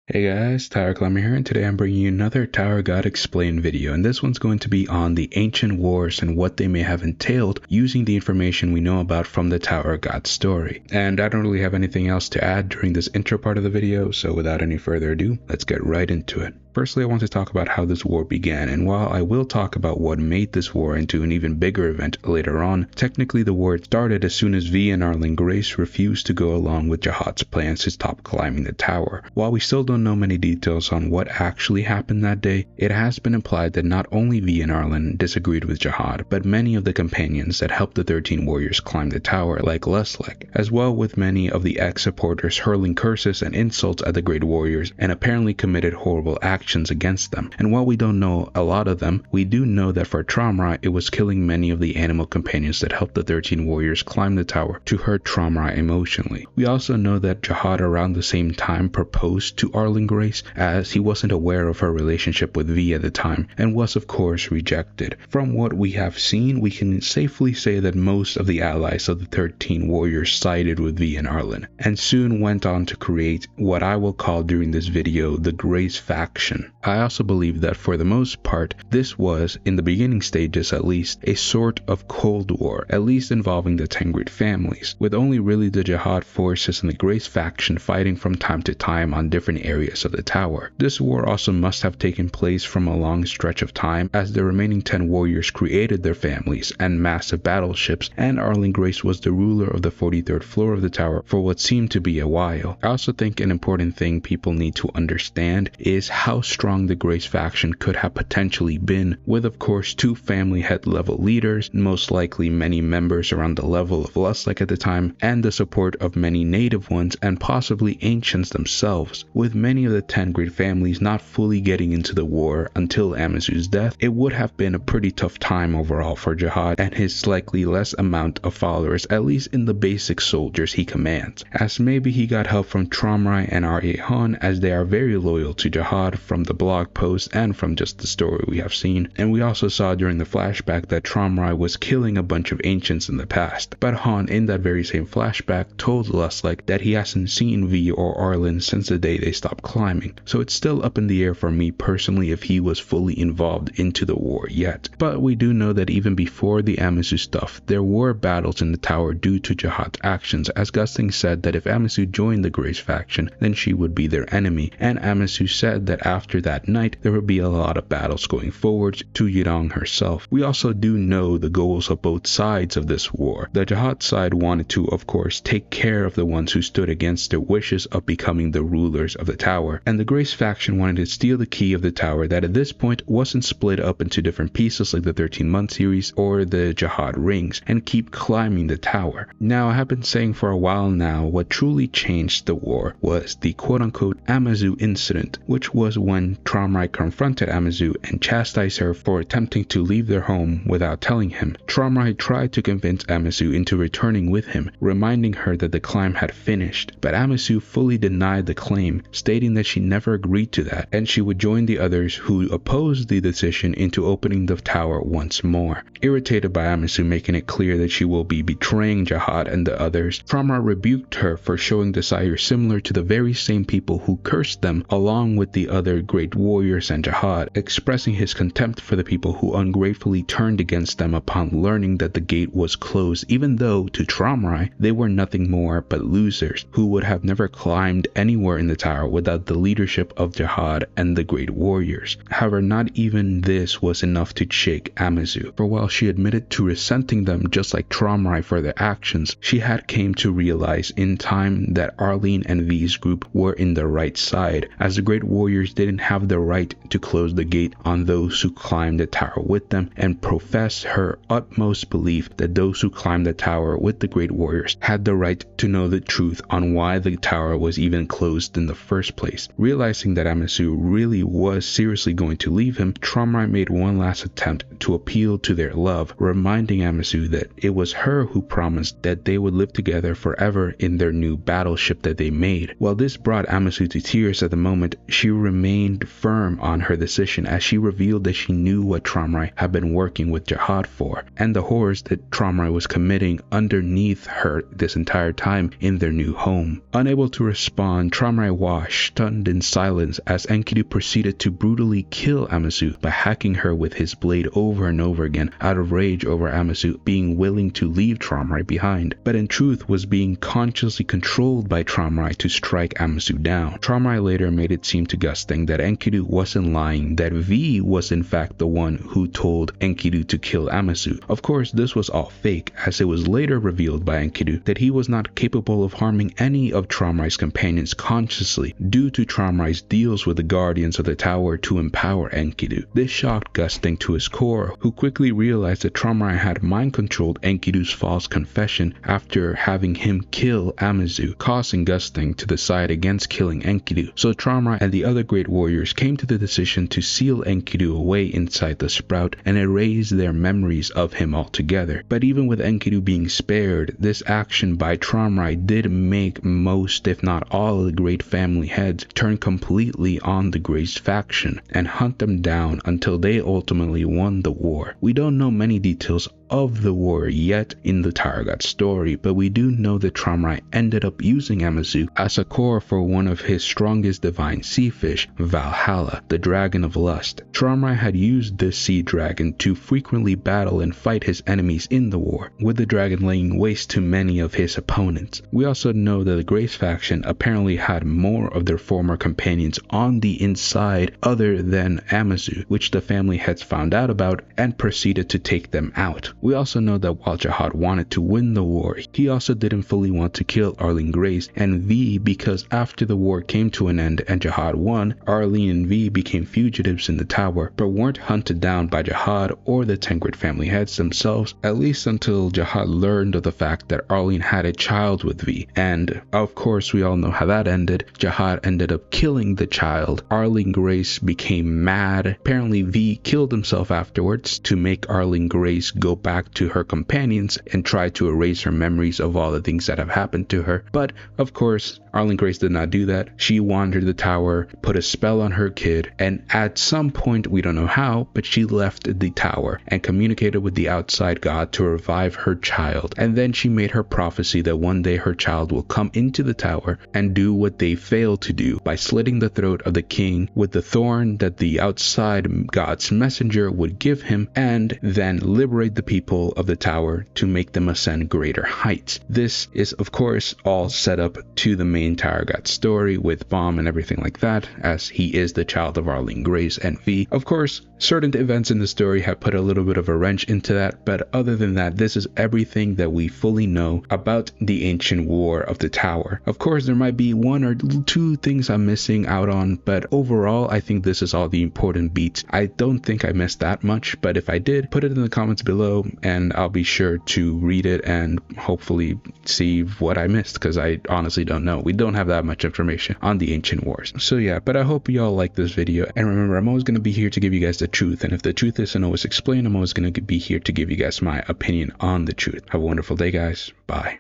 Hey guys, Tower Climber here, and today I'm bringing you another Tower God Explained video, and this one's going to be on the ancient wars and what they may have entailed using the information we know about from the Tower God story. And I don't really have anything else to add during this intro part of the video, so without any further ado, let's get right into it. Firstly, I want to talk about how this war began, and while I will talk about what made this war into an even bigger event later on, technically the war started as soon as V and Arlen Grace refused to go along with Jihad's plans to stop climbing the tower. While we still don't know many details on what actually happened that day, it has been implied that not only V and Arlen disagreed with Jihad, but many of the companions that helped the 13 warriors climb the tower, like Leslek, as well with many of the ex-supporters hurling curses and insults at the great warriors and apparently committed horrible actions against them. And while we don't know a lot of them, we do know that for Tramrai, it was killing many of the animal companions that helped the 13 warriors climb the tower to hurt Tramrai emotionally. We also know that Jihad around the same time proposed to Arlen Grace, as he wasn't aware of her relationship with V at the time and was of course rejected. From what we have seen, we can safely say that most of the allies of the 13 warriors sided with V and Arlen, and soon went on to create what I will call during this video the Grace faction. I also believe that for the most part, this was, in the beginning stages at least, a sort of Cold War, at least involving the 10 great families, with only really the Jihad forces and the Grace faction fighting from time to time on different areas of the tower. This war also must have taken place from a long stretch of time, as the remaining 10 warriors created their families and massive battleships, and Arlen Grace was the ruler of the 43rd floor of the tower for what seemed to be a while. I also think an important thing people need to understand is how strong the Grace faction could have potentially been, with of course 2 family head level leaders, most likely many members around the level of Leslek at the time, and the support of many native ones and possibly ancients themselves. With many of the 10 great families not fully getting into the war until Amizu's death, it would have been a pretty tough time overall for Jihad and his slightly less amount of followers, at least in the basic soldiers he commands, as maybe he got help from Tramrai and R.A. as they are very loyal to Jihad from the blog post and from just the story we have seen. And we also saw during the flashback that Tramrai was killing a bunch of ancients in the past, but Han in that very same flashback told Leslek that he hasn't seen V or Arlen since the day they stopped climbing, so it's still up in the air for me personally if he was fully involved into the war yet. But we do know that even before the Amizu stuff, there were battles in the tower due to Jihad's actions, as Gusting said that if Amizu joined the Grace faction, then she would be their enemy, and Amizu said that after that night there would be a lot of battles going forward to Yirong herself. We also do know the goals of both sides of this war. The Jihad side wanted to of course take care of the ones who stood against their wishes of becoming the rulers of the tower, and the Grace faction wanted to steal the key of the tower that at this point wasn't split up into different pieces like the 13-month series or the Jihad rings, and keep climbing the tower. Now, I have been saying for a while now, what truly changed the war was the quote-unquote Amizu incident, which was when Tramrai confronted Amizu and chastised her for attempting to leave their home without telling him. Tramrai tried to convince Amizu into returning with him, reminding her that the climb had finished, but Amizu fully denied the claim, stating that she never agreed to that, and she would join the others who opposed the decision into opening the tower once more. Irritated by Amizu making it clear that she will be betraying Jihad and the others, Tramrai rebuked her for showing desire similar to the very same people who cursed them, along with the other great warriors and Jihad, expressing his contempt for the people who ungratefully turned against them upon learning that the gate was closed, even though to Tramrai they were nothing more but losers who would have never climbed anywhere in the tower without the leadership of Jihad and the great warriors. However, not even this was enough to shake Amizu, for while she admitted to resenting them just like Tramrai for their actions, she had came to realize in time that Arlen and V's group were in the right side, as the great warriors didn't have the right to close the gate on those who climbed the tower with them, and professed her utmost belief that those who climbed the tower with the great warriors had the right to know the truth on why the tower was even closed in the first place. Realizing that Amizu really was seriously going to leave him, Tramrai made one last attempt to appeal to their love, reminding Amizu that it was her who promised that they would live together forever in their new battleship that they made. While this brought Amizu to tears at the moment, she remained remained firm on her decision as she revealed that she knew what Tromrai had been working with Jihad for, and the horrors that Tromrai was committing underneath her this entire time in their new home. Unable to respond, Tromrai watched, stunned in silence, as Enkidu proceeded to brutally kill Amizu by hacking her with his blade over and over again out of rage over Amizu being willing to leave Tromrai behind, but in truth was being consciously controlled by Tromrai to strike Amizu down. Tromrai later made it seem to Gusting that Enkidu wasn't lying, that V was in fact the one who told Enkidu to kill Amizu. Of course, this was all fake, as it was later revealed by Enkidu that he was not capable of harming any of Tromrai's companions consciously due to Tromrai's deals with the guardians of the tower to empower Enkidu. This shocked Gusting to his core, who quickly realized that Tromrai had mind-controlled Enkidu's false confession after having him kill Amizu, causing Gusting to decide against killing Enkidu. So Tromrai and the other great warriors came to the decision to seal Enkidu away inside the sprout and erase their memories of him altogether. But even with Enkidu being spared, this action by Tromrai did make most, if not all, of the great family heads turn completely on the Grey's faction and hunt them down until they ultimately won the war. We don't know many details of the war yet in the Tower God story, but we do know that Tromrai ended up using Amizu as a core for one of his strongest divine sea fish, Valhalla, the dragon of lust. Tromrai had used this sea dragon to frequently battle and fight his enemies in the war, with the dragon laying waste to many of his opponents. We also know that the Grace faction apparently had more of their former companions on the inside other than Amizu, which the family heads found out about and proceeded to take them out. We also know that while Jihad wanted to win the war, he also didn't fully want to kill Arlene Grace and V, because after the war came to an end and Jihad won, Arlene and V became fugitives in the tower, but weren't hunted down by Jihad or the 10 great family heads themselves, at least until Jihad learned of the fact that Arlene had a child with V. And of course, we all know how that ended. Jihad ended up killing the child. Arlene Grace became mad. Apparently V killed himself afterwards to make Arlene Grace go back to her companions and try to erase her memories of all the things that have happened to her. But of course, Arlene Grace did not do that. She wandered the tower, put a spell on her kid, and at some point, we don't know how, but she left the tower and communicated with the outside god to revive her child. And then she made her prophecy that one day her child will come into the tower and do what they failed to do by slitting the throat of the king with the thorn that the outside god's messenger would give him, and then liberate the people of the tower to make them ascend greater heights. This is of course all set up to the main Tower God story with Bomb and everything like that, as he is the child of Arlene Grace and V. Of course, certain events in the story have put a little bit of a wrench into that, but other than that, this is everything that we fully know about the ancient war of the tower. Of course, there might be one or two things I'm missing out on, but overall, I think this is all the important beats. I don't think I missed that much, but if I did, put it in the comments below and I'll be sure to read it and hopefully see what I missed, because I honestly don't know. We don't have that much information on the ancient wars. So yeah, but I hope you all like this video, and remember, I'm always going to be here to give you guys the truth, and if the truth isn't always explained, I'm always going to be here to give you guys my opinion on the truth. Have a wonderful day, guys. Bye.